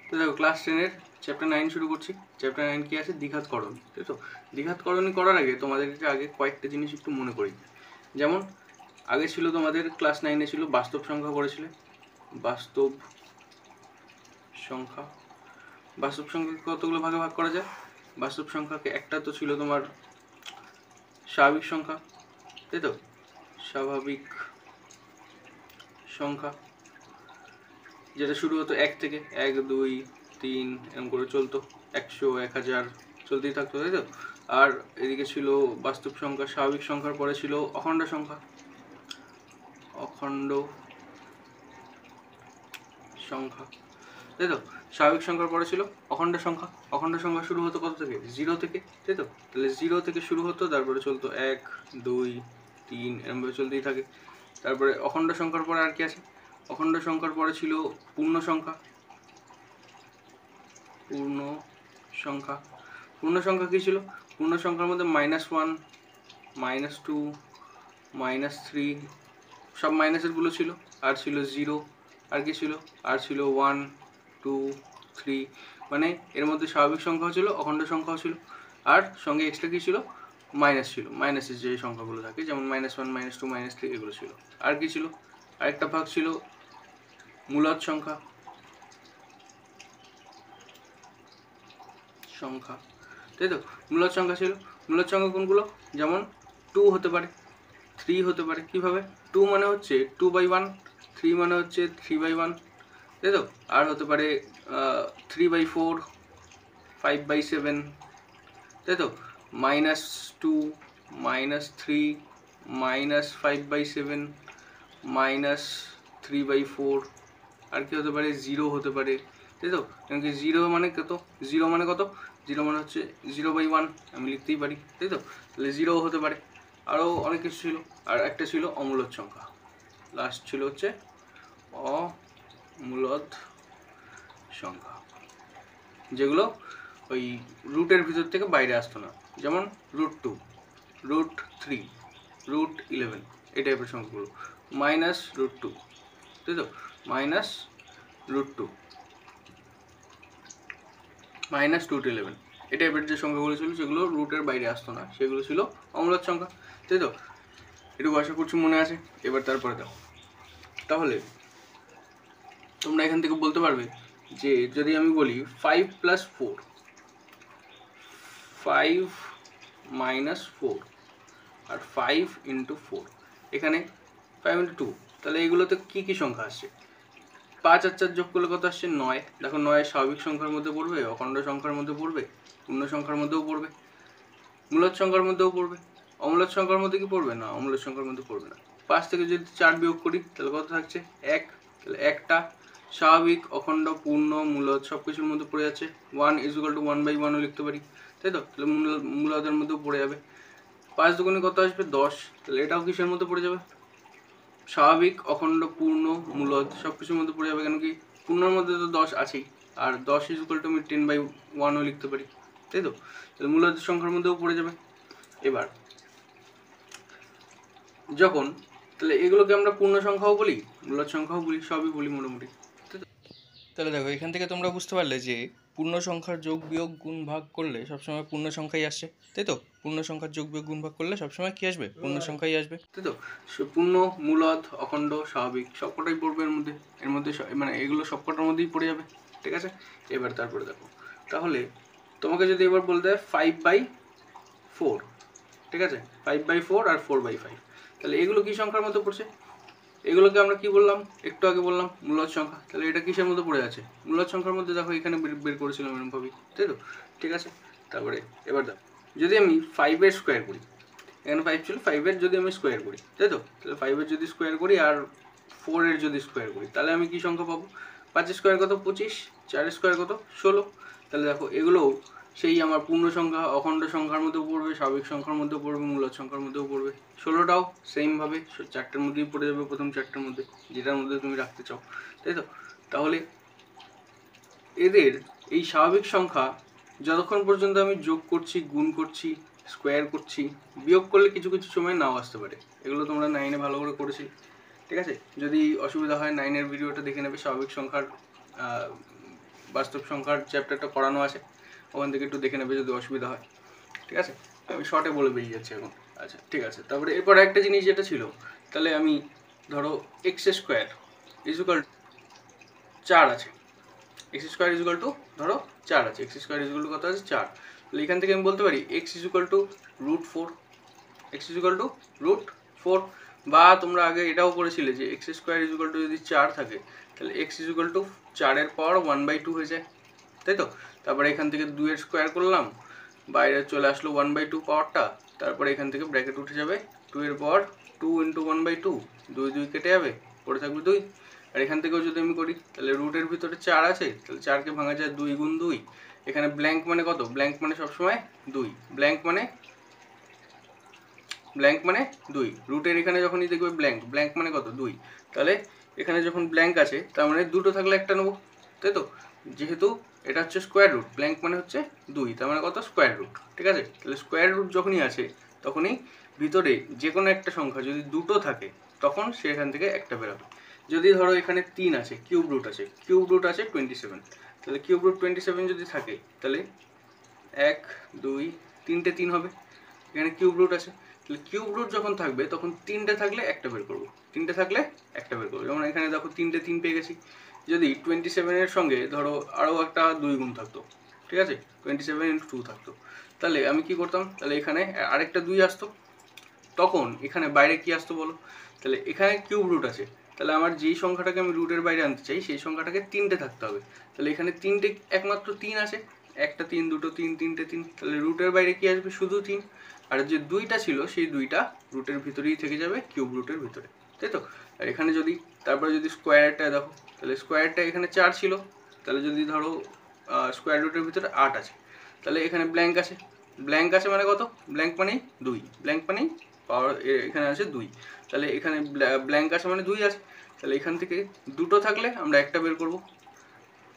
তো দেখো class 10-এর chapter 9 শুরু করছি। চ্যাপ্টার 9 কি আছে? দ্বিঘাতকরণ। তাই তো? দ্বিঘাতকরণী করার আগে তোমাদেরকে আগে কয়েকটা জিনিস একটু মনে করি। যেমন আগে ছিল তোমাদের ক্লাস 9-এ ছিল বাস্তব সংখ্যা পড়েছিলে। বাস্তব সংখ্যা বাস্তব সংখ্যাকে কতগুলো ভাগে ভাগ করা যায়? বাস্তব সংখ্যাকে একটা তো ছিল তোমার স্বাভাবিক সংখ্যা, তাই তো? স্বাভাবিক সংখ্যা যেটা শুরু হতো 1 থেকে, 1 2 3 এরকম করে চলতো, 100 1000 চলতেই থাকতো, তাই তো? আর এদিকে ছিল বাস্তব সংখ্যা, স্বাভাবিক সংখ্যার পরে ছিল অখণ্ড সংখ্যা। অখণ্ড সংখ্যা, তাই তো? স্বাভাবিক সংখ্যার পরে ছিল অখণ্ড সংখ্যা। অখণ্ড সংখ্যা শুরু হতো কত থেকে? 0 থেকে, তাই তো? তাহলে 0 থেকে শুরু হতো, তারপরে চলতো 1 2 3 এরকমভাবে চলতেই থাকে। তারপরে অখণ্ড সংখ্যার পরে আর কি আছে? অখণ্ড সংখ্যার পরে ছিল পূর্ণ সংখ্যা। পূর্ণ সংখ্যা, পূর্ণ সংখ্যা কী ছিল? পূর্ণ সংখ্যার মধ্যে -1 -2 -3 সব মাইনাসেরগুলো ছিল, আর ছিল 0, আর কি ছিল? আর ছিল 1 2 3, মানে এর মধ্যে স্বাভাবিক সংখ্যাও ছিল, অখণ্ড সংখ্যাও ছিল, আর সঙ্গে এক্সট্রা কী ছিল? মাইনাস ছিল। মাইনাসের যে সংখ্যাগুলো থাকে, যেমন -1 -2 -3 এগুলো ছিল। আর কি ছিল? আরেকটা ভাগ ছিল মূলদ সংখ্যা। সংখ্যা, তাই তো? মূলদ সংখ্যা ছিল। মূলদ সংখ্যা কোনগুলো? যেমন 2 হতে পারে, 3 হতে পারে। কীভাবে? 2 মানে হচ্ছে 2/1, 3 মানে হচ্ছে 3/1, তাই তো? আর হতে পারে 3/4, 5/7, তাই তো? -2 -3 -5/7 -3/4, আর কি হতে পারে? 0 হতে পারে, তাই তো? কারণ কি 0 মানে কত? 0 মানে কত? 0 মানে হচ্ছে 0/1, আমি লিখতেই পারি, তাই তো? তাহলে 0 হতে পারে। আরও অনেক কিছু ছিল। আর একটা ছিল অমূলদ সংখ্যা। লাস্ট ছিল হচ্ছে অমূলদ সংখ্যা, যেগুলো ওই রুটের ভিতর থেকে বাইরে আসতো না। যেমন √2, √3, √11, এই টাইপের সংখ্যাগুলো। -√2, তাই তো? -√2, -√11, এই টাইপের যে সংখ্যাগুলো ছিল সেগুলো রুটের বাইরে আসতো না, সেগুলো ছিল অমূলদ সংখ্যা, তাই তো? এটুকু আশা করছি মনে আছে। এবার তারপরে দাও। তাহলে তোমরা এখান থেকে বলতে পারবে যে যদি আমি বলি 5 + 4, 5 - 4 আর 5 × 4, এখানে 5 × 2, তাহলে এগুলোতে কী কী সংখ্যা আসছে? 5 আর 4 যোগ করলে কত আসছে? 9। দেখো 9 স্বাভাবিক সংখ্যার মধ্যে পড়বে, অখণ্ড সংখ্যার মধ্যে পড়বে, পূর্ণ সংখ্যার মধ্যেও পড়বে, মূলদ সংখ্যার মধ্যেও পড়বে। অমূলদ সংখ্যার মধ্যে কি পড়বে না? অমূলদ সংখ্যার মধ্যে পড়বে না। 5 থেকে যদি 4 বিয়োগ করি তাহলে কত থাকছে? 1। তাহলে একটা স্বাভাবিক, অখণ্ড, পূর্ণ, মূলদ সব কিছুর মধ্যে পড়ে যাচ্ছে। 1 = 1/1ও লিখতে পারি, তাই তো? তাহলে মূলদের মধ্যেও পড়ে যাবে। 5 দুগুণে কত আসবে? 10। তাহলে এটাও কিসের মধ্যে পড়ে যাবে? স্বাভাবিক, অখণ্ড, পূর্ণ, মূলদ সব কিছুর মধ্যে পড়ে যাবে। কেন কি পূর্ণর মধ্যে তো 10 আছেই, আর 10 = আমি 10/1ও লিখতে পারি, তাই তো? তাহলে মূলদ সংখ্যার মধ্যেও পড়ে যাবে। এবার যখন তাহলে এগুলোকে আমরা পূর্ণ সংখ্যাও বলি, মূলদ সংখ্যাও বলি, সবই বলি মোটামুটি। তাহলে দেখো এখান থেকে তোমরা বুঝতে পারলে যে পূর্ণ সংখ্যার যোগ বিয়োগ গুণ ভাগ করলে সবসময় পূর্ণ সংখ্যাই আসছে, তাই তো? পূর্ণ সংখ্যার যোগ বিয়োগ গুণ ভাগ করলে সবসময় কী আসবে? পূর্ণ সংখ্যাই আসবে, তাই তো? পূর্ণ, মূলদ, অখণ্ড, স্বাভাবিক সবকটাই পড়বে এর মধ্যে মানে এগুলো সবকটার মধ্যেই পড়ে যাবে, ঠিক আছে? এবার তারপরে দেখো, তাহলে তোমাকে যদি এবার বলতে হয় 5/4, ঠিক আছে? 5/4 আর 4/5, তাহলে এগুলো কী সংখ্যার মধ্যে পড়ছে? এগুলোকে আমরা কি বললাম? একটু আগে বললাম মূলদ সংখ্যা। তাহলে এটা কিসের মধ্যে পড়ে আছে? মূলদ সংখ্যার মধ্যে। দেখো এখানে বের করেছিলাম এরকমভাবেই, তাই তো? ঠিক আছে। তারপরে এবার দেখো যদি আমি 5-এর স্কোয়ার করি, এখানে 5 ছিল, 5-এর যদি আমি স্কোয়ার করি, তাই তো? তাহলে 5-এর যদি স্কোয়ার করি আর 4-এর যদি স্কোয়ার করি, তাহলে আমি কী সংখ্যা পাবো? 5-এর স্কোয়ার কত? 25, 4-এর স্কোয়ার কত? 16। তাহলে দেখো এগুলোও সেই আমার পূর্ণ সংখ্যা, অখণ্ড সংখ্যার মধ্যেও পড়বে, স্বাভাবিক সংখ্যার মধ্যেও পড়বে, মূলদ সংখ্যার মধ্যেও পড়বে। 16টাও সেমভাবে 4টের মধ্যেই পড়ে যাবে, প্রথম 4টের মধ্যে, যেটার মধ্যে তুমি রাখতে চাও, তাই তো? তাহলে এদের এই স্বাভাবিক সংখ্যা যতক্ষণ পর্যন্ত আমি যোগ করছি, গুণ করছি, স্কোয়ার করছি, বিয়োগ করলে কিছু কিছু সময় নাও আসতে পারে। এগুলো তোমরা 9-এ ভালো করে করেছি, ঠিক আছে? যদি অসুবিধা হয় 9-এর ভিডিওটা দেখে নেবে, স্বাভাবিক সংখ্যার বাস্তব সংখ্যার চ্যাপ্টারটা করানো আছে, ওখান থেকে একটু দেখে নেবে যদি অসুবিধা হয়। ঠিক আছে, আমি শর্টে বলে বেরিয়ে যাচ্ছি এখন। আচ্ছা ঠিক আছে, তারপরে এরপরে একটা জিনিস যেটা ছিল, তাহলে আমি ধরো এক্স স্কোয়ার ইজুকাল 4 আছে, এক্স স্কোয়ার ইজুকাল টু ধরো 4 আছে, এক্স স্কোয়ার ইজুকাল টু কত আছে 4। তাহলে এখান থেকে আমি বলতে পারি x is equal to √4, x is equal to √4। বা তোমরা আগে এটাও করেছিলে যে এক্স স্কোয়ার ইজুকাল টু যদি 4 থাকে তাহলে এক্স ইজুকাল টু 4-এর পাওয়ার 1/2 হয়ে যায়, তাই তো। তারপরে এখান থেকে 2-এর স্কোয়ার করলাম, বাইরে চলে আসলো 1/2 পাওয়ারটা, তারপরে এখান থেকে ব্র্যাকেট উঠে যাবে 2-এর পাওয়ার 2 × 1/2, 2 2 কেটে যাবে, পড়ে থাকবে 2। আর এখান থেকেও যদি আমি করি তাহলে রুটের ভিতরে 4 আছে, তাহলে 4কে ভাঙা যায় 2 × 2। এখানে ব্ল্যাঙ্ক মানে কত, ব্ল্যাঙ্ক মানে সবসময় 2, ব্ল্যাঙ্ক মানে 2। রুটের এখানে যখনই দেখবে ব্ল্যাঙ্ক মানে কত 2, তাহলে এখানে যখন ব্ল্যাঙ্ক আছে তার মানে দুটো থাকলে একটা নেবো, তাই তো। যেহেতু এটা হচ্ছে স্কোয়ার রুট, ব্ল্যাঙ্ক মানে হচ্ছে 2, তার মানে কত স্কোয়ার রুট। ঠিক আছে, তাহলে স্কোয়ার রুট যখনই আছে তখনই ভিতরে যে কোনো একটা সংখ্যা যদি দুটো থাকে তখন সেখান থেকে একটা বেরোবে। যদি ধরো এখানে 3 আছে, কিউব রুট আছে 27, তাহলে কিউব রুট 27 যদি থাকে তাহলে 1 2 3টে 3 হবে, এখানে কিউব রুট আছে, তাহলে কিউব রুট যখন থাকবে তখন 3টে থাকলে একটা বের করবো, 3টে থাকলে একটা বের করবো। যেমন এখানে দেখো 3টে 3 পেয়ে গেছি। যদি 27-এর সঙ্গে ধরো আরও একটা 2 গুণ থাকতো, ঠিক আছে, 27 × 2 থাকতো, তাহলে আমি কি করতাম, তাহলে এখানে আরেকটা 2 আসতো, তখন এখানে বাইরে কি আসতো বলো, তাহলে এখানে কিউব রুট আছে, তাহলে আমার যেই সংখ্যাটাকে আমি রুটের বাইরে আনতে চাই সেই সংখ্যাটাকে 3টে থাকতে হবে, তাহলে এখানে 3টে একমাত্র 3 আছে, একটা 3 দুটো 3 3টে 3, তাহলে রুটের বাইরে কি আসবে শুধু 3। আর যে 2টা ছিল সেই 2টা রুটের ভিতরেই থেকে যাবে, কিউব রুটের ভিতরে, তাই তো। আর এখানে যদি তারপরে যদি স্কোয়ারটা দেখো, তাহলে স্কোয়ারটা এখানে 4 ছিল, তাহলে যদি ধরো স্কোয়ার রুটের ভিতরে 8 আছে, তাহলে এখানে ব্ল্যাঙ্ক আছে, ব্ল্যাঙ্ক আছে মানে কত, ব্ল্যাঙ্ক মানেই 2, ব্ল্যাঙ্ক মানেই পাওয়ার এখানে আছে 2, তাহলে এখানে ব্ল্যাঙ্ক আছে মানে 2 আছে, তাহলে এখান থেকে দুটো থাকলে আমরা একটা বের করব।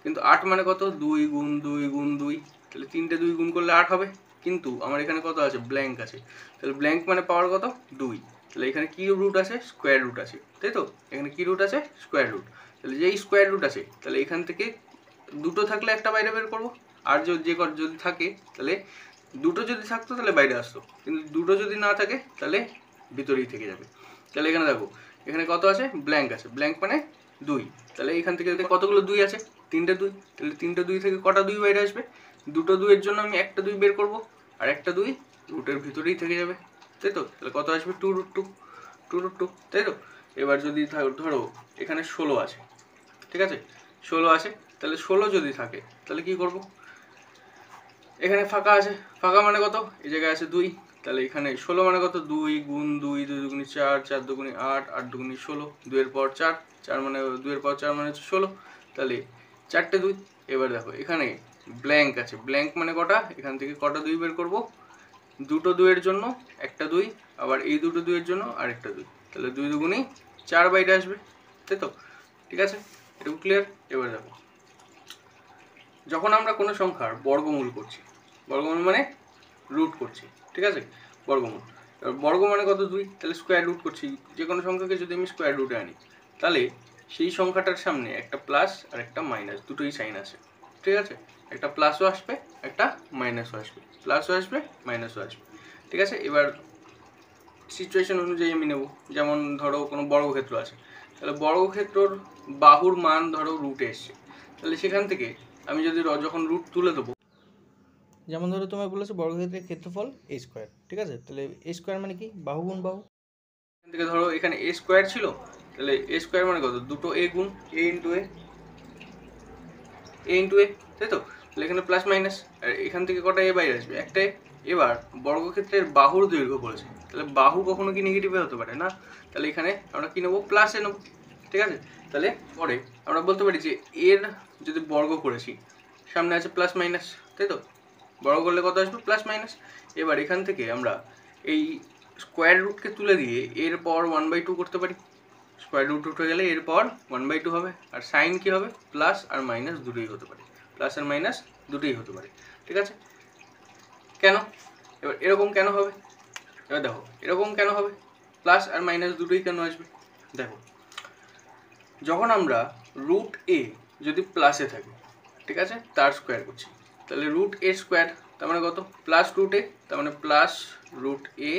কিন্তু 8 মানে কত, 2 × 2 × 2, তাহলে 3টে 2 গুণ করলে 8 হবে, কিন্তু আমার এখানে কত আছে, ব্ল্যাঙ্ক আছে, তাহলে ব্ল্যাঙ্ক মানে পাওয়ার কত 2, তাহলে এখানে কি রুট আছে, স্কোয়ার রুট আছে, তাই তো। এখানে কি রুট আছে, স্কোয়ার রুট, তাহলে যেই স্কোয়ার রুট আছে তাহলে এখান থেকে দুটো থাকলে একটা বাইরে বের করব। আর যদি থাকে তাহলে দুটো যদি থাকতো তাহলে বাইরে আসতো, কিন্তু দুটো যদি না থাকে তাহলে ভিতরেই থেকে যাবে। তাহলে এখানে দেখো এখানে কত আছে, ব্ল্যাঙ্ক আছে, ব্ল্যাঙ্ক মানে 2, তাহলে এখান থেকে কতগুলো 2 আছে, 3টে 2, তাহলে 3টে 2 থেকে কটা 2 বাইরে আসবে, দুটো 2-এর জন্য আমি একটা 2 বের করব, আর একটা 2 রুটের ভিতরেই থেকে যাবে, তাই তো। তাহলে কত আসবে 2√2, তাই তো। এবার যদি ধরো এখানে 16 আছে, ঠিক আছে, 16 আছে, তাহলে 16 যদি থাকে তাহলে কি করব, এখানে ফাঁকা আছে, ফাঁকা মানে কত, এই জায়গায় আছে 2, তাহলে এখানে 16 মানে কত, 2 × 2, 2 2 4, 4 2 8, 8 2 16, 2-এর পাওয়ার 4, 4 মানে 2-এর পাওয়ার 4 মানে হচ্ছে 16, তাহলে 4টে 2। এবার দেখো এখানে ব্ল্যাঙ্ক আছে, ব্ল্যাঙ্ক মানে কটা, এখান থেকে কটা 2 বের করব, দুটো 2-এর জন্য একটা 2, আবার এই দুটো 2-এর জন্য আরেকটা 2, তাহলে 2 2 4 বাইরে আসবে, তাই তো। ঠিক আছে, এটুকু ক্লিয়ার। এবার দেখো যখন আমরা কোনো সংখ্যার বর্গমূল করছি, বর্গমূল মানে রুট করছি, ঠিক আছে, বর্গমূল, এবার বর্গ মানে কত 2, তাহলে স্কোয়ার রুট করছি, যে কোনো সংখ্যাকে যদি আমি স্কোয়ার রুটে আনি তাহলে সেই সংখ্যাটার সামনে একটা প্লাস আর একটা মাইনাস দুটোই সাইন আছে, ঠিক আছে, একটা প্লাসও আসবে একটা মাইনাসও আসবে, প্লাসও আসবে মাইনাসও আসবে, ঠিক আছে। এবার সিচুয়েশন অনুযায়ী আমি নেব, যেমন ধরো কোনো বর্গক্ষেত্র আছে, তাহলে বর্গক্ষেত্রর বাহুর মান ধরো রুটে এসছে, তাহলে সেখান থেকে আমি যদি যখন রুট তুলে দেবো, যেমন ধরো তোমার বলেছে বর্গক্ষেত্রের ক্ষেত্রফল a স্কোয়ার, ঠিক আছে, তাহলে a স্কোয়ার মানে কি, বাহু গুণ বাহু, এখান থেকে ধরো এখানে a স্কোয়ার ছিল, তাহলে a স্কোয়ার মানে কত, দুটো a গুণ a × a, তাই তো। তাহলে এখানে প্লাস মাইনাস, আর এখান থেকে কটা a বাইরে আসবে, একটা a। এবার বর্গক্ষেত্রের বাহুর দৈর্ঘ্য বলেছে, তাহলে বাহু কখনো কি নেগেটিভে হতে পারে না, তাহলে এখানে আমরা কি নেবো, প্লাসে নেবো, ঠিক আছে। তাহলে পরে আমরা বলতে পারি যে এর যদি বর্গ করেছি সামনে আছে প্লাস মাইনাস, তাই তো, বর্গ করলে কত আসবে, প্লাস মাইনাস। এবার এখান থেকে আমরা এই স্কোয়ার রুটকে তুলে দিয়ে এর পাওয়ার 1/2 করতে পারি, স্কোয়ার রুট উঠে গেলে এর পাওয়ার 1/2 হবে, আর সাইন কি হবে, প্লাস আর মাইনাস দুটোই হতে পারে, প্লাস আর মাইনাস দুটোই হতে পারে, ঠিক আছে। কেন, এবার এরকম কেন হবে, এবার দেখো এরকম কেন হবে, প্লাস আর মাইনাস দুটোই কেন আসবে, দেখো যখন আমরা √a যদি প্লাসে থাকে, ঠিক আছে, তার স্কোয়ার করছি। তাহলে রুট এ স্কোয়ার তার মানে কত, প্লাস রুট এ, তার মানে প্লাস রুট এ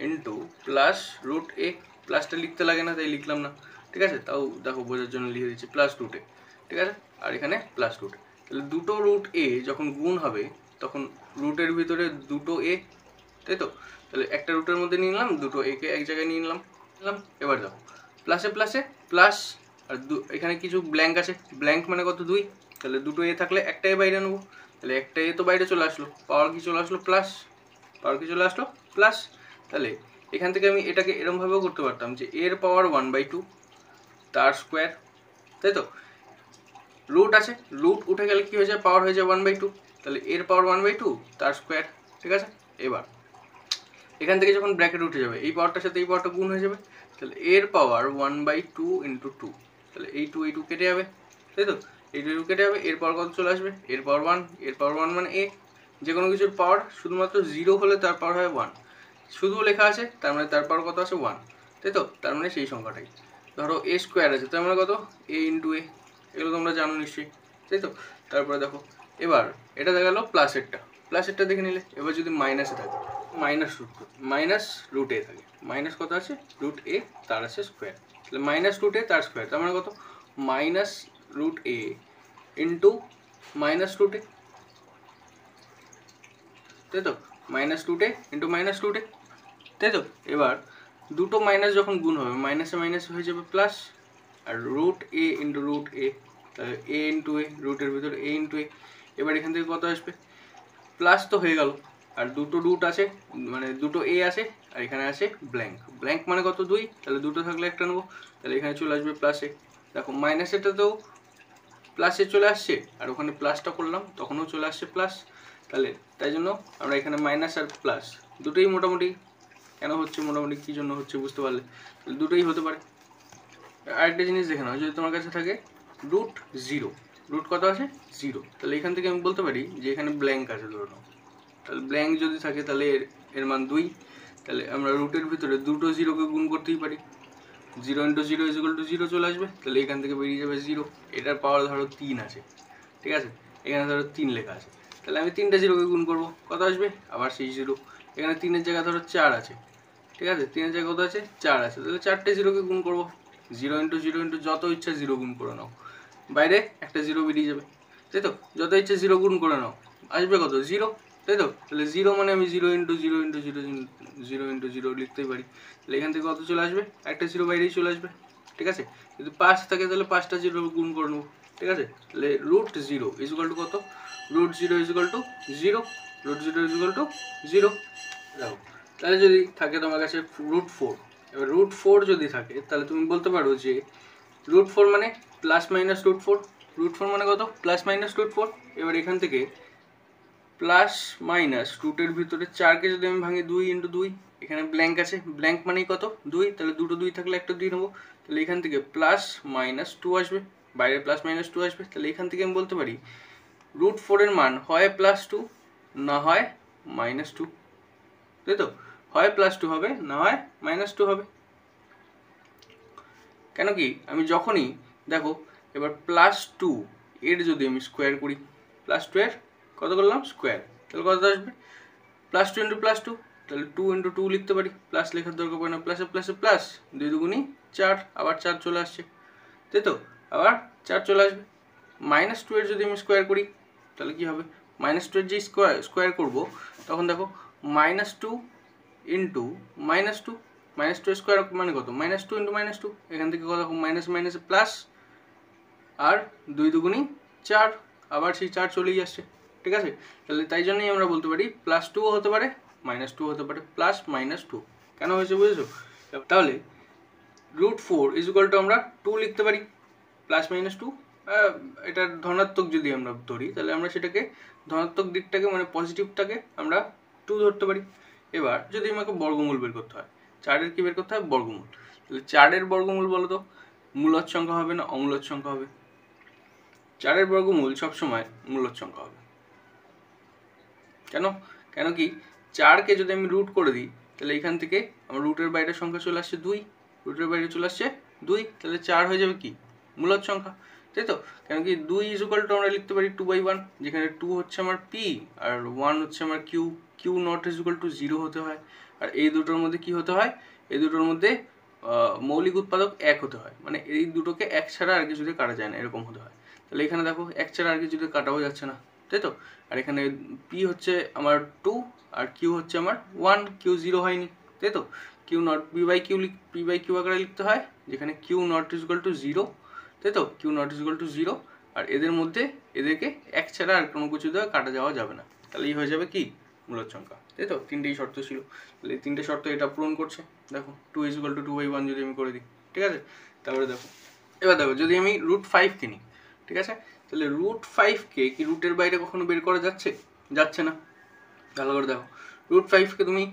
ইন্টু প্লাস রুট এ। প্লাসটা লিখতে লাগে না তাই লিখলাম না, ঠিক আছে, তাও দেখো বোঝার জন্য লিখে দিচ্ছি প্লাস রুট এ, ঠিক আছে, আর এখানে প্লাস রুট এ। তাহলে দুটো রুট এ যখন গুণ হবে তখন রুটের ভিতরে দুটো এ, তাই তো, তাহলে একটা রুটের মধ্যে নিয়ে নিলাম, দুটো একে এক জায়গায় নিয়ে নিলাম। এবার দেখো প্লাসে প্লাসে প্লাস, আর এখানে কিছু ব্ল্যাঙ্ক আছে, ব্ল্যাঙ্ক মানে কত 2, তাহলে দুটো এ থাকলে একটা এ বাইরে নেবো, তাহলে একটা এ তো বাইরে চলে আসলো, পাওয়ার কি চলে আসলো প্লাস, পাওয়ার কি চলে আসলো প্লাস। তাহলে এখান থেকে আমি এটাকে এরমভাবেও করতে পারতাম যে এর পাওয়ার 1/2 তার স্কোয়ার, তাই তো, রুট আছে, রুট উঠে গেলে কি হয়ে যায়, পাওয়ার হয়ে যায় 1/2, তাহলে এর পাওয়ার 1/2 তার স্কোয়ার, ঠিক আছে। এবার এখান থেকে যখন ব্র্যাকেট উঠে যাবে এই পাওয়ারটার সাথে এই পাওয়ারটা গুণ হয়ে যাবে, তাহলে এর পাওয়ার 1/2 ইন্টু 2, তাহলে এই 2 কেটে যাবে, তাই তো, এই 2 কেটে যাবে, এর পাওয়ার কত চলে আসবে, এর পাওয়ার 1, এর পাওয়ার 1 মানে এ, যে কোনো কিছুর পাওয়ার শুধুমাত্র 0 হলে তার পাওয়ার হয় 1, শুধু লেখা আছে তার মানে তার পাওয়ার কত আছে 1, তাই তো, তার মানে সেই সংখ্যাটাই। ধরো এ স্কোয়ার আছে তার মানে কত এ ইন্টু এ, এগুলো তোমরা জানো নিশ্চয়ই, তাই তো। তারপরে দেখো এবার এটা দেখা গেলো প্লাসেরটা দেখে নিলে। এবার যদি মাইনাসে থাকে, মাইনাস রুট এ থাকে, মাইনাস কত আছে রুট এ তার আছে স্কোয়ার, তাহলে মাইনাস রুট এ তার স্কোয়ার, তার মানে কত মাইনাস রুট এ ইন্টু মাইনাস রুট এ, তাই তো, মাইনাস রুট এ ইন্টু মাইনাস রুট এ, তাই তো। এবার দুটো মাইনাস যখন গুণ হবে মাইনাসে মাইনাস হয়ে যাবে প্লাস, আর রুট এ ইন্টু রুট এ, তাহলে এ ইন্টু এ, রুটের ভিতরে এ ইন্টু এ। এবার এখান থেকে কত আসবে, প্লাস তো হয়ে গেল, আর দুটো রুট আছে মানে দুটো এ আছে, আর এখানে আছে ব্ল্যাঙ্ক মানে কত 2, তাহলে দুটো থাকলে একটা নেবো, তাহলে এখানে চলে আসবে প্লাসে। দেখো মাইনাসেরটাতেও প্লাসে চলে আসছে, আর ওখানে প্লাসটা করলাম তখনও চলে আসছে প্লাস, তাহলে তাই জন্য আমরা এখানে মাইনাস আর প্লাস দুটোই মোটামুটি, কেন হচ্ছে মোটামুটি কী জন্য হচ্ছে বুঝতে পারলে, দুটোই হতে পারে। আরেকটা জিনিস দেখে নাও, যদি তোমার কাছে থাকে রুট 0, রুট কত আছে 0, তাহলে এখান থেকে আমি বলতে পারি যে এখানে ব্ল্যাঙ্ক আছে ধরে নাও, তাহলে ব্ল্যাঙ্ক যদি থাকে তাহলে এর মান 2, তাহলে আমরা রুটের ভিতরে দুটো 0কে গুণ করতেই পারি, 0 ইন্টু 0 = 0 চলে আসবে, তাহলে এখান থেকে বেরিয়ে যাবে 0। এটার পাওয়ার ধরো 3 আছে, ঠিক আছে, এখানে ধরো 3 লেখা আছে, তাহলে আমি 3টা 0কে গুণ করবো, কত আসবে আবার সেই 0, এখানে 3-এর জায়গায় ধরো 4 আছে, ঠিক আছে, 3-এর জায়গায় কত আছে 4 আছে, তাহলে 4টে 0কে গুণ করবো, 0 ইন্টু 0 ইন্টু যত ইচ্ছা 0 গুণ করে নাও, বাইরে একটা 0 বেরিয়ে যাবে, তাই তো, যত ইচ্ছা 0 গুণ করে নাও, আসবে কত 0, তাই তো, তাহলে 0 মানে আমি 0 ইন্টু 0 ইন্টু 0 ইন্টু 0 লিখতেই পারি, তাহলে এখান থেকে কত চলে আসবে, একটা 0 বাইরেই চলে আসবে, ঠিক আছে। যদি 5 থাকে তাহলে 5টা 0 গুণ করে নেবো, ঠিক আছে, তাহলে রুট 0 = কত, রুট 0 = 0, রুট 0 = 0। দেখো তাহলে যদি থাকে তোমার কাছে রুট 4, এবার রুট 4 যদি থাকে তাহলে তুমি বলতে পারো যে রুট 4 মানে প্লাস মাইনাস রুট 4, রুট 4 মানে কত প্লাস মাইনাস রুট 4। এবার এখান থেকে প্লাস মাইনাস রুটের ভিতরে 4কে যদি আমি ভাঙি 2 ইন্টু 2, এখানে ব্ল্যাঙ্ক আছে, ব্ল্যাঙ্ক মানেই কত 2, তাহলে দুটো 2 থাকলে একটা 2 নেবো, তাহলে এখান থেকে প্লাস মাইনাস 2 আসবে, বাইরে প্লাস মাইনাস 2 আসবে, তাহলে এখান থেকে আমি বলতে পারি রুট 4-এর মান হয় +2 না হয় -2, তাই তো, হয় +2 হবে না হয় -2 হবে। কেন কি আমি যখনই দেখো এবার +2 এর যদি আমি স্কোয়ার করি, +2 এর কত করলাম স্কোয়ার, তাহলে কত আসবে +2 ইন্টু +2, তাহলে 2 ইন্টু 2 লিখতে পারি, প্লাস লেখার দরকার পড়ে না, প্লাসে প্লাসে প্লাস, 2 দুগুণি 4, আবার 4 চলে আসছে, তাই তো, আবার 4 চলে আসবে। -2 এর যদি আমি স্কোয়ার করি তাহলে কি হবে, -2 এর যে স্কোয়ার করবো তখন দেখো -2 ইন্টু -2, -2 স্কোয়ার মানে কত -2 ইন্টু -2, এখান থেকে কত মাইনাস মাইনাসে প্লাস, আর 2 দুগুণি 4, আবার সেই 4 চলেই আসছে, ঠিক আছে। তাহলে তাই জন্যই আমরা বলতে পারি +2 হতে পারে -2 হতে পারে, প্লাস -2 কেন হয়েছে বুঝেছো। তাহলে রুট 4 = আমরা 2 লিখতে পারি, +-2, এটা ধনাত্মক যদি আমরা ধরি তাহলে আমরা সেটাকে ধনাত্মক দিকটাকে মানে পজিটিভটাকে আমরা 2 ধরতে পারি। এবার যদি আমাকে বর্গমূল বের করতে হয়, 4-এর কি বের করতে হয় বর্গমূল, তাহলে 4-এর বর্গমূল বলো তো মূলদ সংখ্যা হবে না অমূলদ সংখ্যা হবে, 4-এর বর্গমূল সবসময় মূলদ সংখ্যা হবে। কেন কি 4কে যদি আমি রুট করে দিই তাহলে এখান থেকে আমার রুটের বাইরের সংখ্যা চলে আসছে 2, রুটের বাইরে চলে আসছে 2, তাহলে 4 হয়ে যাবে কি মূলদ সংখ্যা। তাই তো? কেন কি 2 ইজ ইকুয়াল টু আমরা লিখতে পারি 2/1, যেখানে 2 হচ্ছে আমার পি আর 1 হচ্ছে আমার q. Q not is equal to 0 হতে হয়, আর এই দুটোর মধ্যে কি হতে হয়, এই দুটোর মধ্যে মৌলিক উৎপাদক 1 হতে হয়, মানে এই দুটোকে 1 ছাড়া আর কিছু দিয়ে কাটা যায় না, এরকম হতে হয়। তাহলে এখানে দেখো 1 ছাড়া আর কিছু দিয়ে কাটাও যাচ্ছে না, তাই তো? আর এখানে পি হচ্ছে আমার 2 আর কিউ হচ্ছে আমার 1, কিউ 0 হয়নি, তাই তো? Q not p by q আকারে লিখতে হয়, যেখানে q not is equal to 0, তাই তো? Q not is equal to 0, আর এদের মধ্যে এদেরকে 1 ছাড়া আর কোনো কিছু দিয়ে কাটা যাওয়া যাবে না। তাহলে এই হয়ে যাবে কি মূলদ সংখ্যা, তাই তো? তিনটেই শর্ত ছিল, তাহলে এই তিনটে শর্ত এটা পূরণ করছে। দেখো 2 ইজ ইকুয়াল টু 2/1 যদি আমি করে দিই, ঠিক আছে? তারপরে দেখো, এবার দেখো যদি আমি √5 কিনি, ঠিক আছে? তাহলে √5কে কি রুটের বাইরে কখনো বের করা যাচ্ছে? যাচ্ছে না। ভালো করে দেখো, √5কে তুমি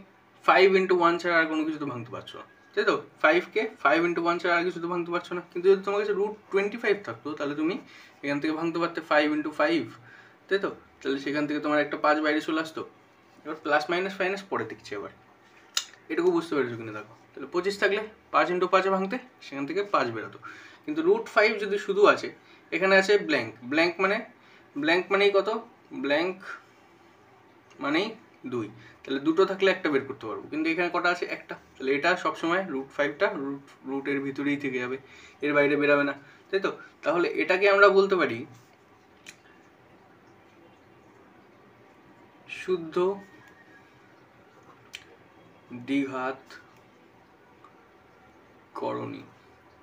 5 × 1 ছাড়া আর কোনো কিছু তো ভাঙতে পারছো না, তাই তো? 5কে 5 × 1 ছাড়া আর কিছু তো ভাঙতে পারছো না। কিন্তু যদি তোমার কাছে √25 থাকতো, তাহলে তুমি এখান থেকে ভাঙতে পারতে 5 × 5, তাই তো? তাহলে সেখান থেকে তোমার একটা 5 বাইরে চলে আসতো। এবার প্লাস মাইনাস ফাইনাস পরে দেখছি, এবার এটুকু বুঝতে পেরেছো কিনা দেখো। তাহলে 25 থাকলে 5 × 5 ভাঙতে সেখান থেকে 5 বেরোতো। কিন্তু √5 যদি শুধু আছে, এখানে আছে ব্ল্যাঙ্ক, ব্ল্যাঙ্ক মানেই কত? ব্ল্যাঙ্ক মানেই 2, তাহলে দুটো থাকলে একটা বের করতে পারবো, কিন্তু এখানে কটা আছে? একটা। তাহলে এটা সবসময় √5টা রুটের ভিতরেই থেকে যাবে, এর বাইরে বেরাবে না, তাই তো? তাহলে এটাকে আমরা বলতে পারি শুদ্ধ দ্বিঘাত করণী,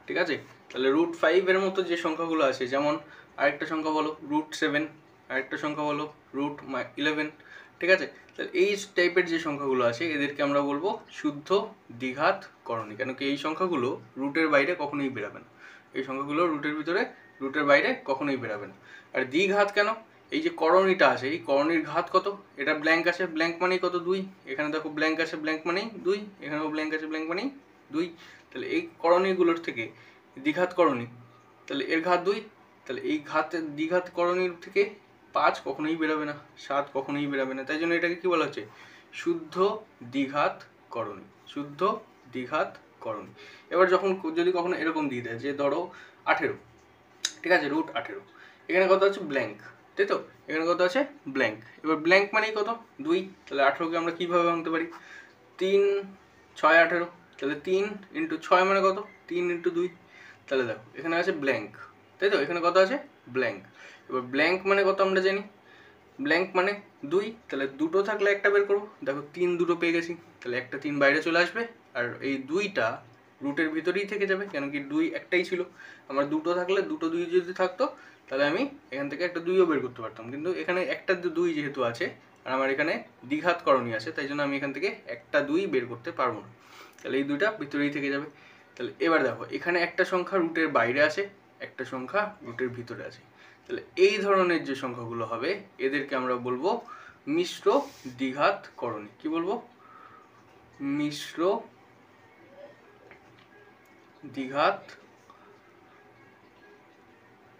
ঠিক আছে? তাহলে √5 এর মতো যে সংখ্যাগুলো আছে, যেমন আরেকটা সংখ্যা বলো √7, আরেকটা সংখ্যা বলো √11, ঠিক আছে? তাহলে এই টাইপের যে সংখ্যাগুলো আছে এদেরকে আমরা বলবো শুদ্ধ দ্বিঘাত করণী। কেন কি এই সংখ্যাগুলো রুটের বাইরে কখনোই বেরাবে না, এই সংখ্যাগুলো রুটের ভিতরে রুটের বাইরে কখনোই বেরাবে না। আর দ্বিঘাত কেন? এই যে করণীটা আছে, এই করণীর ঘাত কত? এটা ব্ল্যাঙ্ক আছে, ব্ল্যাঙ্ক মানেই কত? 2। এখানে দেখো ব্ল্যাঙ্ক আছে, ব্ল্যাঙ্ক মানেই 2, এখানেও ব্ল্যাঙ্ক আছে, ব্ল্যাঙ্ক মানেই 2। তাহলে এই করণীগুলোর থেকে দ্বিঘাত করণী, তাহলে এর ঘাত 2, তাহলে এই দ্বিঘাত করণীর থেকে 5 কখনোই বেরোবে না, 7 কখনোই বেরোবে না। তাই জন্য এটাকে কি বলা হচ্ছে? শুদ্ধ দ্বিঘাত করণী, শুদ্ধ দ্বিঘাত করণী। এবার যদি কখনো এরকম দিয়ে দেয় যে ধরো 18, ঠিক আছে? √18, এখানে কত আছে? ব্ল্যাঙ্ক, তাই তো? এখানে কত আছে? ব্ল্যাঙ্ক। এবার ব্ল্যাঙ্ক মানেই কত? 2। তাহলে 18কে আমরা কীভাবে ভাঙতে পারি? 3 6 18, তাহলে 3 × 6 মানে কত? 3 × 2। তাহলে দেখো এখানে আছে ব্ল্যাঙ্ক, তাই তো? এখানে কত আছে? ব্ল্যাঙ্ক। এবার ব্ল্যাঙ্ক মানে কত আমরা জানি, ব্ল্যাঙ্ক মানে 2, তাহলে দুটো থাকলে একটা বের করবো। দেখো 3 দুটো পেয়ে গেছি, তাহলে একটা 3 বাইরে চলে আসবে, আর এই 2টা রুটের ভিতরেই থেকে যাবে, কেন কি 2 একটাই ছিল। আমার দুটো থাকলে দুটো 2 যদি থাকতো, তাহলে আমি এখান থেকে একটা 2ও বের করতে পারতাম, কিন্তু এখানে একটা 2 যেহেতু আছে আর আমার এখানে দ্বিঘাত করণী আছে, তাই জন্য আমি এখান থেকে একটা 2 বের করতে পারবো না, তাহলে এই 2টা ভিতরেই থেকে যাবে। তাহলে এবার দেখো এখানে একটা সংখ্যা রুটের বাইরে আছে, একটা সংখ্যা রুটের ভিতরে আছে। তাহলে এই ধরনের যে সংখ্যাগুলো হবে এদেরকে আমরা বলবো মিশ্র দ্বিঘাত করণী। কি বলবো? মিশ্র দ্বিঘাত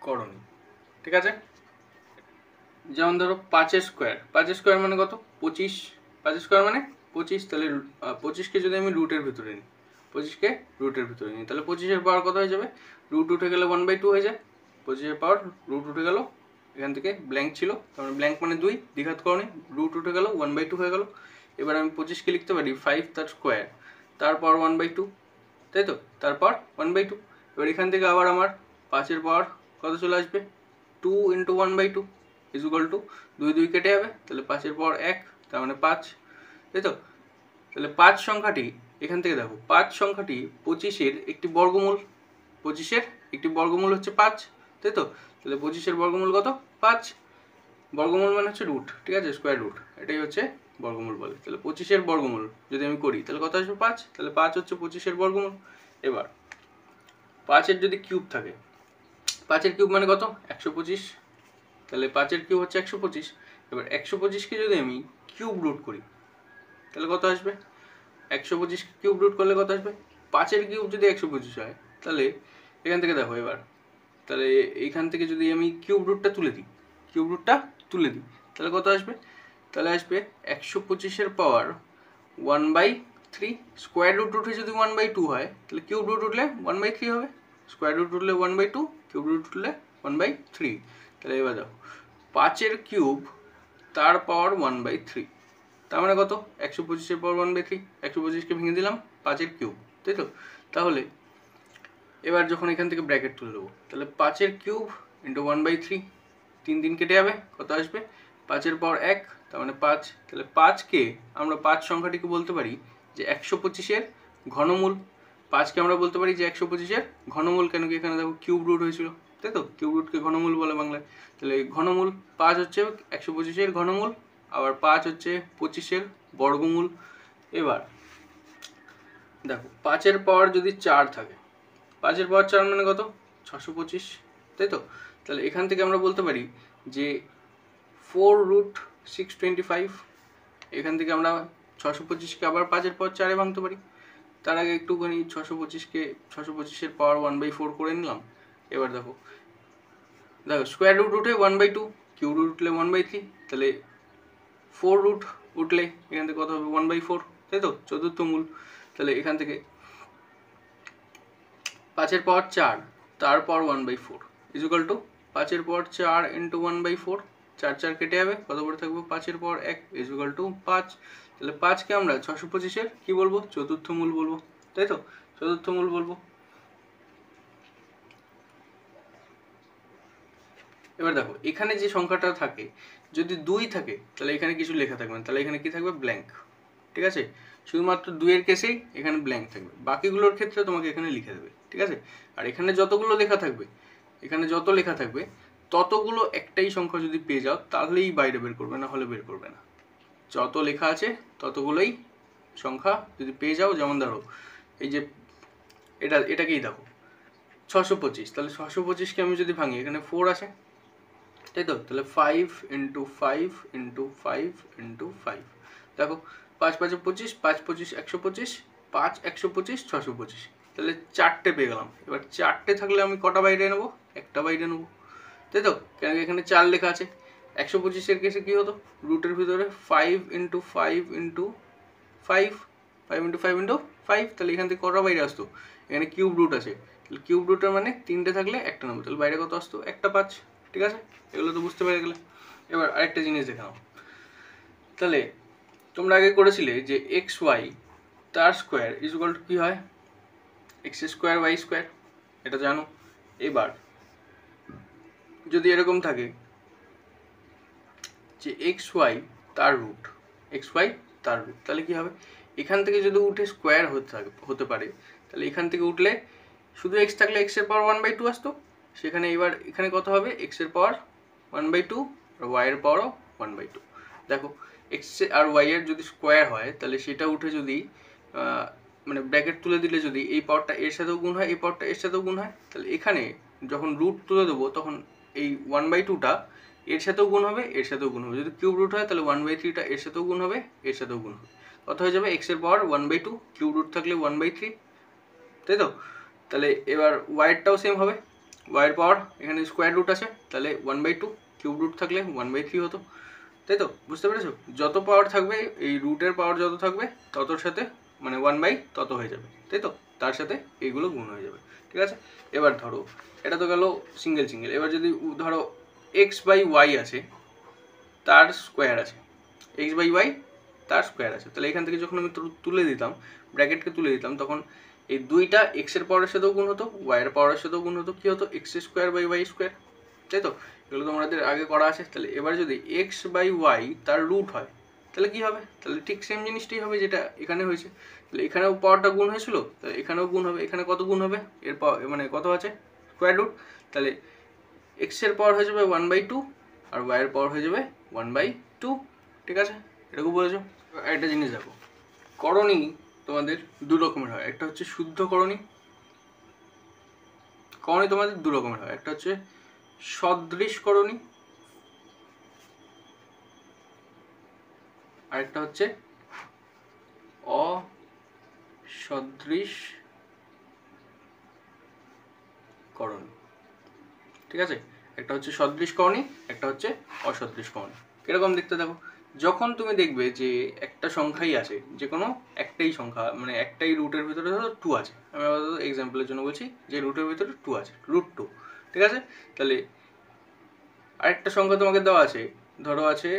করণী, ঠিক আছে? যেমন ধরো 5 স্কোয়ার, 5 স্কোয়ার মানে কত? 25, 5 স্কোয়ার মানে 25, তাহলে 25কে যদি আমি রুটের ভিতরে নিই, 25কে রুটের ভিতরে নিই, তাহলে 25-এর পাওয়ার কত হয়ে যাবে? রুট উঠে গেলে 1/2 হয়ে যায়, 25-এর পাওয়ার রুট উঠে গেল, এখান থেকে ব্ল্যাঙ্ক ছিল, তার মানে ব্ল্যাঙ্ক মানে 2, দ্বিঘাত করণী, রুট উঠে গেল, 1/2 হয়ে গেল। এবার আমি 25কে লিখতে পারি 5 তার স্কোয়ার, তারপর 1/2, তাই তো? তারপর 1/2। এবার এখান থেকে আবার আমার 5-এর পাওয়ার কত চলে আসবে? 2 × 1/2 ইজ ইকুয়াল টু 2 2 কেটে যাবে, তাহলে 5-এর পাওয়ার 1, তার মানে 5, তাই তো? তাহলে 5 সংখ্যাটি এখান থেকে দেখো 5 সংখ্যাটি 25-এর একটি বর্গমূল, 25-এর একটি বর্গমূল হচ্ছে 5, তাই তো? তাহলে 25-এর বর্গমূল কত? 5। বর্গমূল মানে হচ্ছে রুট, ঠিক আছে? স্কোয়ার রুট, এটাই হচ্ছে বর্গমূল বলে। তাহলে 25-এর বর্গমূল যদি আমি করি তাহলে কত আসবে? 5। তাহলে 5 হচ্ছে 25-এর বর্গমূল। এবার 5-এর যদি কিউব থাকে, 5-এর কিউব মানে কত? 125, তাহলে 5-এর কিউব হচ্ছে 125। এবার 125কে যদি আমি কিউব রুট করি তাহলে কত আসবে? 125 কিউব রুট করলে কত আসবে? 5-এর কিউব যদি 125 হয়, তাহলে এখান থেকে দেখো এবার, তাহলে এইখান থেকে যদি আমি কিউব রুটটা তুলে দিই, তাহলে কত আসবে? তাহলে আসবে 125-এর পাওয়ার 1/3, স্কোয়ার রুট উঠে যদি 1/2 হয়, তাহলে কিউব রুট উঠলে 1/3 হবে, স্কোয়ার রুট উঠলে 1/2, কিউব রুট উঠলে 1/3। তাহলে এবার দেখো 5-এর কিউব তার পাওয়ার 1/3, তার মানে কত? 125-এর পাওয়ার 1/3। 125কে ভেঙে দিলাম 5-এর কিউব, তাই তো? তাহলে এবার যখন এখান থেকে ব্র্যাকেট তুলে দেবো, তাহলে 5-এর কিউব ইন্টু 1/3, 3 কেটে যাবে, কত আসবে? 5-এর পাওয়ার 1, তার মানে 5। তাহলে 5কে আমরা 5 সংখ্যাটিকে বলতে পারি যে 125-এর ঘনমূল। 5কে আমরা বলতে পারি যে 125-এর ঘনমূল, কেন কি এখানে দেখো কিউব রুট হয়েছিল, তাই তো? কিউব রুটকে ঘনমূল বলে বাংলায়। তাহলে ঘনমূল 5 হচ্ছে 125-এর ঘনমূল, আবার 5 হচ্ছে 25-এর বর্গমূল। এবার দেখো 5-এর পাওয়ার যদি 4 থাকে, 5-এর পাওয়ার 4 মানে কত? 625, তাই তো? তাহলে এখান থেকে আমরা বলতে পারি যে 4√625। এখান থেকে আমরা 625কে আবার 5-এর পাওয়ার 4-এ ভাঙতে পারি। তার আগে একটুখানি 625-এর পাওয়ার 1/4 করে নিলাম। এবার দেখো স্কোয়ার রুট উঠে 1/2, কিউব রুট উঠলে 1/3, তাহলে 4 রুট উঠলে এখান থেকে কত হবে? 1/4, তাই তো? চতুর্থ মূল। তাহলে এখান থেকে 5-এর পাওয়ার 4 তার পাওয়ার 1/4 ইকুয়াল টু 5-এর পাওয়ার 4 ইন্টু 1/4, 4 কেটে যাবে, কত করে থাকবে? 5-এর পাওয়ার 1 ইকুয়াল টু 5। তাহলে 5কে আমরা 625-এর কি বলবো? চতুর্থ মূল বলবো, তাই তো? চতুর্থ মূল বলবো। এবার দেখো এখানে যে সংখ্যাটা থাকে, যদি 2 থাকে তাহলে এখানে কিছু লেখা থাকবে না, তাহলে এখানে কি থাকবে? ব্ল্যাঙ্ক, ঠিক আছে? শুধুমাত্র 2-এর কেসেই এখানে ব্ল্যাঙ্ক থাকবে, বাকিগুলোর ক্ষেত্রে তোমাকে এখানে লিখে দেবে, ঠিক আছে? আর এখানে যতগুলো লেখা থাকবে, এখানে যত লেখা থাকবে ততগুলো একটাই সংখ্যা যদি পেয়ে যাও তাহলেই বাইরে বের করবে, না হলে বের করবে না। যত লেখা আছে ততগুলোই সংখ্যা যদি পেয়ে যাও, যেমন ধরো এই যে এটাকেই দেখো 625, তাহলে 625কে আমি যদি ভাঙি, এখানে 4 আছে, তাই তো? তাহলে 5 ইন্টু 5 ইন্টু 5 ইন্টু 5, দেখো 5 5 25, 5 25 125, 5 125 625, তাহলে 4টে পেয়ে গেলাম। এবার 4টে থাকলে আমি কটা বাইরে নেবো? একটা বাইরে নেবো, তাই তো? কেন এখানে 4 লেখা আছে। 125-এর কেসে কী হতো? রুটের ভিতরে 5 ইন্টু 5 ইন্টু 5, 5 ইন্টু 5 ইন্টু 5, তাহলে এখান থেকে কটা বাইরে আসতো? এখানে কিউব রুট আছে, তাহলে কিউব রুটের মানে 3টে থাকলে একটা নেবো, তাহলে বাইরে কত আসতো? একটা 5, ঠিক আছে? এগুলো তো বুঝতে পেরে গেলে। এবার আরেকটা জিনিস দেখে নাও, তাহলে তোমরা আগে করেছিলে যে XY তার স্কোয়ার ইকুয়াল টু কী হয়? x² y², এটা জানো। এবার যদি এরকম থাকে যে XY তার রুট, XY তার রুট, তাহলে কী হবে? এখান থেকে যদি উঠে স্কোয়ার হতে পারে, তাহলে এখান থেকে উঠলে শুধু x থাকলে x-এর পাওয়ার 1/2 আসতো, সেখানে এবার এখানে কত হবে? x-এর পাওয়ার 1/2 আর y-এর পাওয়ারও 1/2। দেখো x আর y-এর যদি স্কোয়ার হয় তাহলে সেটা উঠে যদি মানে ব্র্যাকেট তুলে দিলে যদি এই পাওয়ারটা এর সাথেও গুণ হয়, এই পাওয়ারটা এর সাথেও গুণ হয়, তাহলে এখানে যখন রুট তুলে দেবো তখন এই 1/2টা এর সাথেও গুণ হবে, এর সাথেও গুণ হবে। যদি কিউব রুট হয় তাহলে 1/3টা এর সাথেও গুণ হবে, এর সাথেও গুণ হবে, কত হয়ে যাবে? x-এর পাওয়ার 1/2, কিউব রুট থাকলে 1/3, তাই তো? তাহলে এবার y-এরটাও সেম হবে, y-এর পাওয়ার এখানে স্কোয়ার রুট আছে, তাহলে 1/2, কিউব রুট থাকলে 1/3 হতো, তাই তো? বুঝতে পেরেছো? যত পাওয়ার থাকবে, এই রুটের পাওয়ার যত থাকবে ততর সাথে মানে 1/, তত হয়ে যাবে, তাই তো? তার সাথে এইগুলো গুণ হয়ে যাবে, ঠিক আছে? এবার ধরো এটা তো গেল সিঙ্গেল। এবার যদি ধরো x/y আছে, তার স্কোয়ার আছে, x/y তার স্কোয়ার আছে, তাহলে এখান থেকে যখন আমি তুলে দিতাম, ব্র্যাকেটকে তুলে দিতাম, তখন এই 2টা x-এর পাওয়ারের সাথেও গুণ হতো, y-এর পাওয়ারের সাথেও গুণ হতো, কী হতো? x²/y², তাই তো? এগুলো তোমাদের আগে করা আছে। তাহলে এবার যদি x/y তার রুট হয় তাহলে কী হবে? তাহলে ঠিক সেম জিনিসটাই হবে যেটা এখানে হয়েছে, তাহলে এখানেও পাওয়ারটা গুণ হয়েছিল, তাহলে এখানেও গুণ হবে। এখানে কত গুণ হবে? এর পাওয়ার মানে কত আছে? স্কোয়ার রুট, তাহলে x-এর পাওয়ার হয়ে যাবে 1/2 আর y-এর পাওয়ার হয়ে যাবে 1/2, ঠিক আছে? এরকম বলেছো। একটা জিনিস দেখো, করণী তোমাদের দু রকমের হয়, একটা হচ্ছে শুদ্ধ করণী তোমাদের দু রকমের হয়, একটা হচ্ছে সদৃশ করণী, আরেকটা হচ্ছে অসদৃশ করণী, ঠিক আছে? একটা হচ্ছে সদৃশ করণী, একটা হচ্ছে অসদৃশ করণী। কিরকম দেখতে দেখো, যখন তুমি দেখবে যে একটা সংখ্যাই আছে, যে কোনো একটাই সংখ্যা, মানে একটাই রুটের ভিতরে ধরো 2 আছে, আমি এক্সাম্পলের জন্য বলছি যে রুটের ভিতরে 2 আছে, √2, ঠিক আছে? তাহলে আরেকটা সংখ্যা তোমাকে দেওয়া আছে, ধরো আছে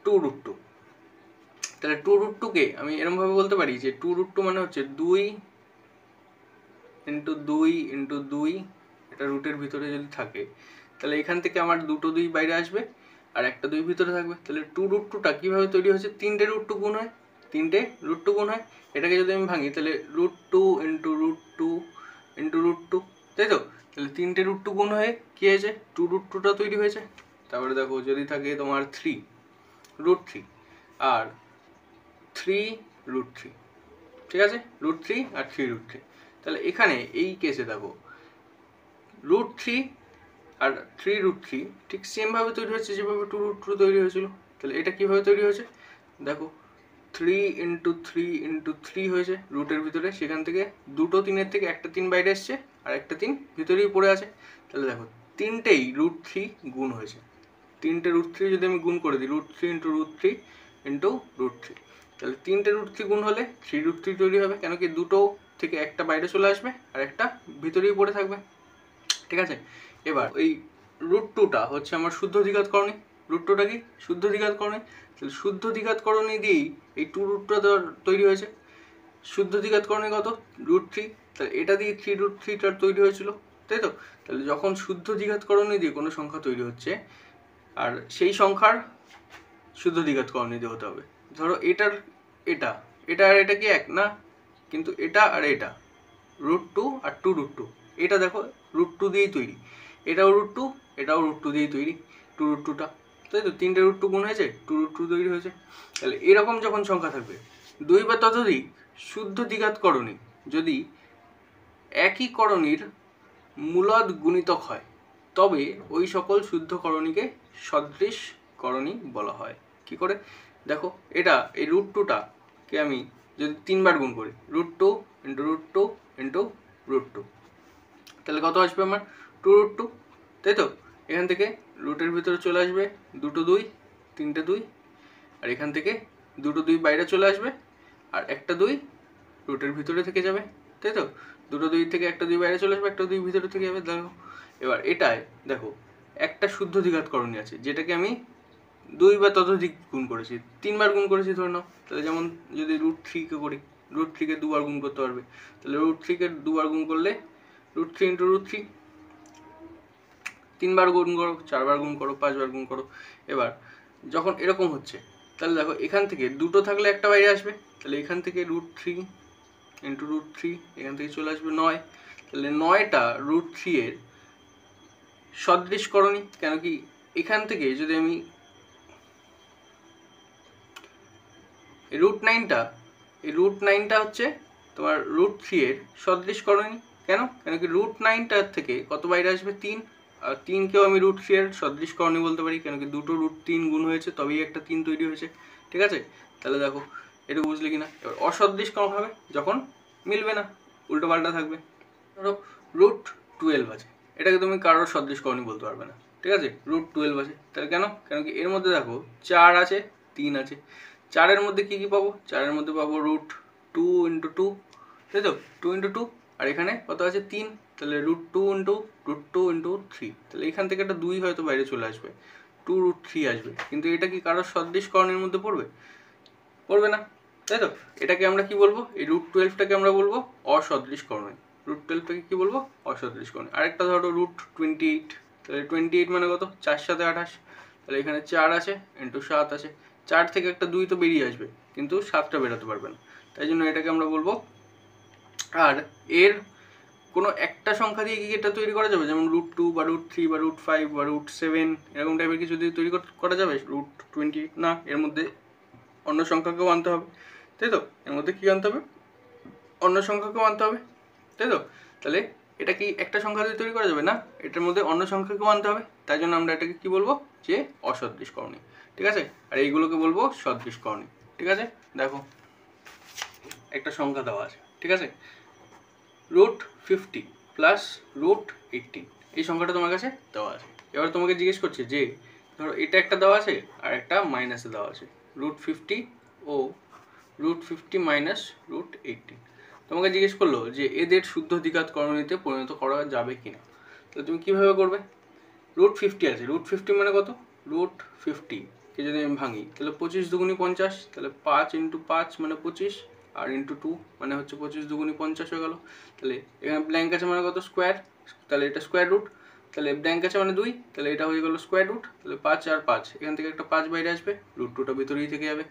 2√2। তাহলে 2√2কে আমি এরমভাবে বলতে পারি যে 2√2 মানে হচ্ছে 2 ইন্টু 2 ইন্টু 2, এটা রুটের ভিতরে যদি থাকে তাহলে এখান থেকে আমার দুটো 2 বাইরে আসবে আর একটা 2 ভিতরে থাকবে। তাহলে 2√2টা কীভাবে তৈরি হয়েছে? 3টে √2 গুণ হয়, 3টে √2 গুণ হয়। এটাকে যদি আমি ভাঙি তাহলে √2 ইন্টু √2 ইন্টু √2, তাই তো? তাহলে 3টে √2 গুণ হয়ে কী হয়েছে? 2√2টা তৈরি হয়েছে। তারপরে দেখো যদি থাকে তোমার 3√3 আর 3√3, ঠিক আছে? √3 আর 3√3। তাহলে এখানে এই কেসে দেখো √3 আর 3√3 ঠিক সেমভাবে তৈরি হয়েছে যেভাবে 2√2 তৈরি হয়েছিল। তাহলে এটা কীভাবে তৈরি হয়েছে? দেখো 3 ইন্টু 3 ইন্টু 3 হয়েছে রুটের ভিতরে, সেখান থেকে দুটো 3-এর থেকে একটা 3 বাইরে এসছে আর একটা 3 ভিতরেই পড়ে আছে। তাহলে দেখো 3টেই √3 গুণ হয়েছে। 3টে √3 যদি আমি গুণ করে দিই, √3 ইন্টু √3 ইন্টু √3, তাহলে 3টে √3 গুণ হলে 3√3 তৈরি হবে, কেন কি দুটো থেকে একটা বাইরে চলে আসবে আর একটা ভিতরেই পড়ে থাকবে, ঠিক আছে? এবার এই √2টা হচ্ছে আমার শুদ্ধ দ্বিঘাতকরণী। √2টা কি? শুদ্ধ দ্বিঘাতকরণী। তাহলে শুদ্ধ দ্বিঘাতকরণী দিয়েই এই 2√2টা তৈরি হয়েছে। শুদ্ধ দ্বিঘাতকরণী কত? √3। তাহলে এটা দিয়ে 3√3টা তৈরি হয়েছিল, তাই তো? তাহলে যখন শুদ্ধ দ্বিঘাতকরণী দিয়ে কোনো সংখ্যা তৈরি হচ্ছে আর সেই সংখ্যার শুদ্ধ দ্বিঘাতকরণী দিয়ে হতে হবে। ধরো এটার এটা এটা আর এটা কি এক না? কিন্তু এটা আর এটা √2 আর 2√2, এটা দেখো √2 দিয়েই তৈরি, এটাও √2 এটাও √2 দিয়েই তৈরি 2√2টা, তাই তো? 3টে √2 গুণ হয়েছে 2√2 তৈরি হয়েছে। তাহলে এরকম যখন সংখ্যা থাকবে 2 বা ততোধিক শুদ্ধ দ্বিঘাতকরণী যদি একই করণীর মূলদ গুণিতক হয় তবে ওই সকল শুদ্ধ করণীকে সদৃশ করণী বলা হয়। কি করে? দেখো এটা এই √2টাকে আমি যদি 3বার গুণ করি, √2 ইন্টু √2 ইন্টু √2, তাহলে কত আসবে আমার? 2√2, তাই তো? এখান থেকে রুটের ভিতরে চলে আসবে দুটো 2, 3টে 2, আর এখান থেকে দুটো 2 বাইরে চলে আসবে আর একটা 2 রুটের ভিতরে থেকে যাবে, তাই তো? দুটো 2 থেকে একটা 2 বাইরে চলে আসবে, একটা 2 ভিতরে থেকে যাবে। দেখো এবার এটায় দেখো একটা শুদ্ধ দ্বিঘাতকরণী আছে যেটাকে আমি 2 বা ততোধিক গুণ করেছি, 3বার গুণ করেছি ধরে নাও। তাহলে যেমন যদি √3কে করি, √3কে 2বার গুণ করতে পারবে, তাহলে √3কে 2বার গুণ করলে √3 ইন্টু √3, 3বার গুণ করো, 4বার গুণ করো, 5বার গুণ করো। এবার যখন এরকম হচ্ছে তাহলে দেখো এখান থেকে দুটো থাকলে একটা বাইরে আসবে, তাহলে এখান থেকে √3 ইন্টু √3, এখান থেকে চলে আসবে 9। তাহলে 9টা √3 এর সদৃশ করণী, কেন কি এখান থেকে যদি আমি √9টা হচ্ছে তোমার √3 এর সদৃশ করণী। কেন? কেন কি √9টার থেকে কত বাইরে আসবে? 3, আর 3কেও আমি √3 এর সদৃশ করণী বলতে পারি, কেন কি দুটো √3 গুণ হয়েছে তবেই একটা 3 তৈরি হয়েছে, ঠিক আছে? তাহলে দেখো এটা বুঝলে কিনা? এবার অসদৃশ কখন হবে? যখন মিলবে না, উল্টো পাল্টা থাকবে। ধরো √12 আছে, এটাকে তুমি কারোর সদৃশ করণী বলতে পারবে না, ঠিক আছে? √12 আছে, তাহলে কেন? কেন কি এর মধ্যে দেখো 4 আছে 3 আছে, 4-এর মধ্যে কি কি পাবো? 4-এর মধ্যে পাবো √2 ইন্টু 2, তাই তো? 2 ইন্টু 2, আর এখানে কত আছে? 3, তাহলে √2 ইন্টু √2 ইন্টু 3, তাহলে এখান থেকে একটা 2 হয়তো বাইরে চলে আসবে, 2√3 আসবে, কিন্তু এটা কি কারোর সদৃশ করণীর মধ্যে পড়বে? পড়বে না, তাই তো? এটাকে আমরা কি বলবো? এই √12টাকে আমরা বলবো অসদৃশ করণী। √12টাকে কি বলবো? অসদৃশ করণী। আরেকটা ধরো √28, তাহলে 28 মানে কত? 4 × 7 = 28, তাহলে এখানে 4 আছে ইন্টু 7 আছে, 4 থেকে একটা 2 তো বেরিয়ে আসবে কিন্তু 7টা বেরোতে পারবে না, তাই জন্য এটাকে আমরা বলবো। আর এর কোনো একটা সংখ্যা দিয়ে কি এটা তৈরি করা যাবে? যেমন √2 বা √3 বা √5 বা √7 এরকম টাইপের কিছু দিয়ে তৈরি করা যাবে √28? না, এর মধ্যে অন্য সংখ্যাকেও আনতে হবে, তাই তো? এর মধ্যে কী আনতে হবে? অন্য সংখ্যাকেও আনতে হবে, তাই তো? তাহলে এটা কি একটা সংখ্যা দিয়ে তৈরি করা যাবে? না, এটার মধ্যে অন্য সংখ্যাকেও আনতে হবে, তাই জন্য আমরা এটাকে কি বলবো? যে অসদৃশ করণী, ঠিক আছে? আর এইগুলোকে বলবো সদৃশ করণী, ঠিক আছে? দেখো একটা সংখ্যা দেওয়া আছে, ঠিক আছে? √50 প্লাস √18, এই সংখ্যাটা তোমার কাছে দেওয়া আছে। এবার তোমাকে জিজ্ঞেস করছে যে ধরো এটা একটা দেওয়া আছে আর একটা মাইনাসে দেওয়া আছে, √50 ও √50 মাইনাস √18। তোমাকে জিজ্ঞেস করলো যে এদের শুদ্ধ দ্বিঘাত করণীতে পরিণত করা যাবে কিনা। তাহলে তুমি কিভাবে করবে? √50 আছে, √50 মানে কত? √50 কে যদি আমি ভাঙি তাহলে 25 দুগুণী 50, তাহলে 5 × 5 মানে 25, আর × 2 মানে হচ্ছে 25 দুগুণী 50 হয়ে গেল। তাহলে এখানে ব্ল্যাঙ্ক আছে মানে কত? স্কোয়ার, তাহলে এটা স্কোয়ার রুট, তাহলে ব্ল্যাঙ্ক আছে মানে 2, তাহলে এটা হয়ে গেল স্কোয়ার রুট, তাহলে 5 আর 5 এখান থেকে একটা 5 বাইরে আসবে, √2টা ভিতরেই থেকে যাবে।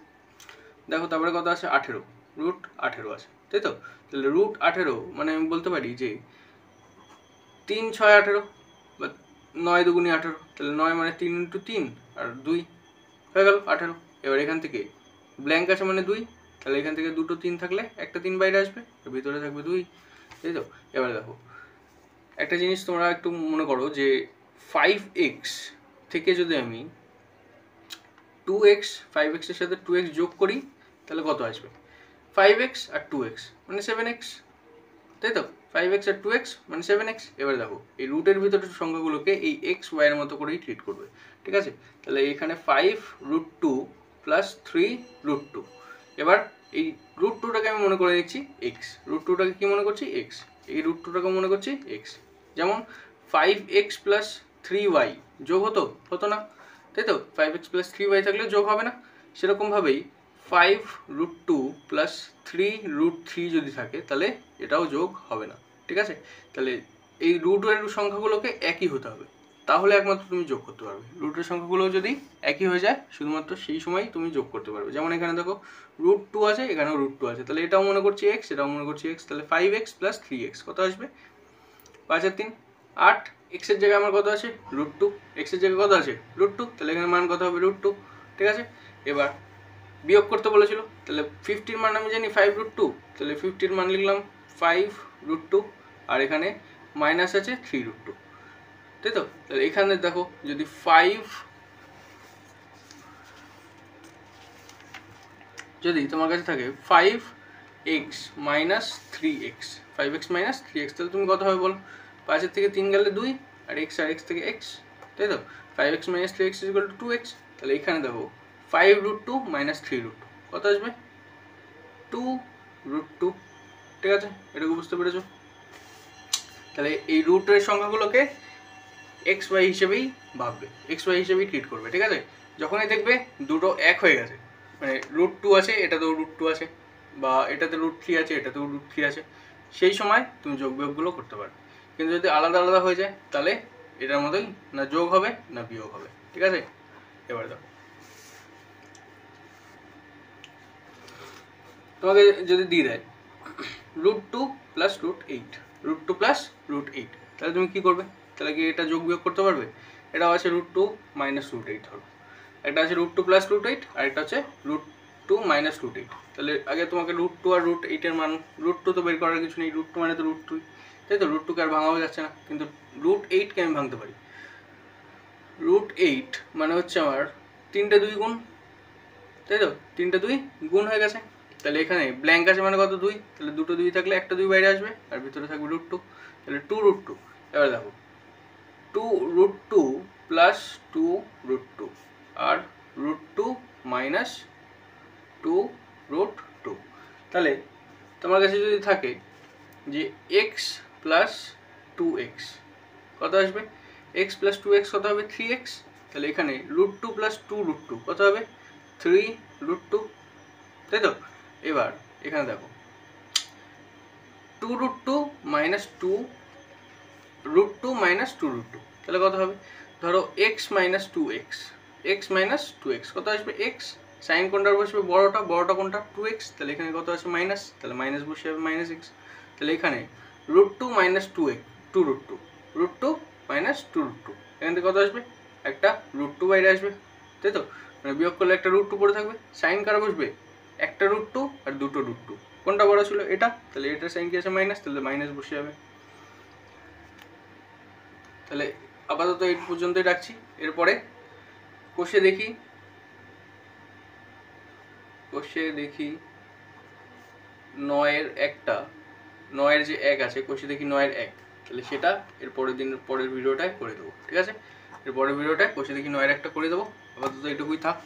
দেখো তারপরে কত আছে? 18, √18 আছে, তাই তো? তাহলে √18 মানে আমি বলতে পারি যে 3 × 6 18 বা 9 দুগুণী 18, তাহলে 9 মানে 3 × 3 আর 2 হয়ে গেল 18। এবার এখান থেকে ব্ল্যাঙ্ক আছে মানে 2, তাহলে এখান থেকে দুটো 3 থাকলে একটা 3 বাইরে আসবে, ভিতরে থাকবে 2, তাই তো? এবার দেখো একটা জিনিস তোমরা একটু মনে করো যে 5x থেকে যদি আমি 2x 5x এর সাথে 2x যোগ করি তাহলে কত আসবে? 5x আর 2x মানে 7x, তাই তো? 5x আর 2x মানে 7x। এবার দেখো এই রুটের ভিতরে সংখ্যাগুলোকে এই x y এর মতো করেই ট্রিট করবে, ঠিক আছে? তাহলে এখানে 5√2 + 3√2। এবার এই √2টাকে আমি মনে করে নিচ্ছি x, √2টাকে কি মনে করছি? x, এই √2টাকে মনে করছি x। যেমন 5x + 3y যোগ হতো না, তাই তো? 5x + 3y থাকলে যোগ হবে না। সেরকমভাবেই 5√2 + 3√3 যদি থাকে তাহলে এটাও যোগ হবে না, ঠিক আছে? তাহলে এই রুটের সংখ্যাগুলোকে একই হতে হবে, তাহলে একমাত্র তুমি যোগ করতে পারবে। রুটের সংখ্যাগুলো যদি একই হয়ে যায় শুধুমাত্র সেই সময়ই তুমি যোগ করতে পারবে। যেমন এখানে দেখো √2 আছে, এখানেও √2 আছে, তাহলে এটাও মনে করছি x, এটাও মনে করছি x, তাহলে 5x + 3x কত আসবে? 5 আর 3 8, x এর জায়গায় আমার কত আছে? √2, x এর জায়গায় কত আছে? √2, তাহলে এখানে মান কত হবে? √2, ঠিক আছে? এবার বিয়োগ করতে বলেছিল, তাহলে 50 এর মান আমি জানি 5√2, তাহলে 50 এর মান লিখলাম 5√2, আর এখানে মাইনাস আছে 3√2, তাই তো? তাহলে এখানে দেখো যদি 5 যদি তোমার কাছে থাকে 5x - 3x, 5x - 3x, তাহলে তুমি কত হবে বলো? 5 এর থেকে 3 গেলে 2, আর x থেকে x, তাই তো? 5x - 3x = 2x। তাহলে এখানে দেখো 5√2 - 3√2 কত আসবে? 2√2, ঠিক আছে? এটুকু বুঝতে পেরেছো? তাহলে এই রুটের সংখ্যাগুলোকে এক্স ওয়াই হিসেবেই ভাববে, এক্স ওয়াই হিসেবেই ট্রিট করবে, ঠিক আছে? যখনই দেখবে দুটো এক হয়ে গেছে, মানে √2 আছে, এটাতেও √2 আছে, বা এটাতে √3 আছে, এটাতেও √3 আছে, সেই সময় তুমি যোগ বিয়োগগুলো করতে পারবে। কিন্তু যদি আলাদা আলাদা হয়ে যায় তাহলে এটার মতোই না যোগ হবে না বিয়োগ হবে, ঠিক আছে? এবার দেখো তোমাকে যদি দিয়ে দেয় √2 + √8, √2 + √8, তাহলে তুমি কি করবে? তাহলে কি এটা যোগ বিয়োগ করতে পারবে? এটাও আছে √2 - √8 ধরো, একটা আছে √2 + √8, আর একটা আছে √2 - √8। তাহলে আগে তোমাকে √2 আর √8 এর মান, √2 তো বের করার কিছু নেই, √2 মানে তো √2, তাই তো? √2কে আর ভাঙাও যাচ্ছে না, কিন্তু √8কে আমি ভাঙতে পারি। √8 মানে হচ্ছে আমার 3টে 2 গুণ, তাই তো? 3টে 2 গুণ হয়ে গেছে। তাহলে এখানে ব্ল্যাঙ্ক আছে মানে কত? 2, তাহলে দুটো 2 থাকলে একটা 2 বাইরে আসবে, আর ভিতরে থাকবে √2, তাহলে 2√2। এবার দেখো 2√2 + 2√2 আর √2 - 2√2। তাহলে তোমার কাছে যদি থাকে যে x + 2x কত আসবে? x + 2x কত হবে? 3x। তাহলে এখানে √2 + 2√2 কত হবে? 3√2, তাই তো? এবার এখানে দেখো 2√2 - 2√2 তাহলে কত হবে? ধরো x - 2x, x - 2x কত আসবে? x সাইন কোনটা বসবে? বড়টা কোনটা? 2x, তাহলে এখানে কত আছে? মাইনাস, তাহলে মাইনাস বসে যাবে -x। তাহলে এখানে √2 - 2x 2√2, √2 - 2√2, এখান থেকে কত আসবে? একটা √2 বাইরে আসবে, তাই তো? মানে বিয়োগ করলে একটা √2 পড়ে থাকবে। সাইন কারা বসবে? একটা √2 আর দুটো √2, কোনটা বড় ছিল? এটা, তাহলে এটার সাইন কি আছে? মাইনাস, তাহলে মাইনাস বসে যাবে। তাহলে আপাতত এই পর্যন্তই রাখছি। এরপরে কষে দেখি 9-এর একটা, 9-এর যে 1 আছে, কষে দেখি 9-এর 1, তাহলে সেটা এর পরের ভিডিওটায় করে দেবো, ঠিক আছে? এর পরের ভিডিওটায় কষে দেখি 9-এর 1টা করে দেবো। আপাতত এটুকুই থাক।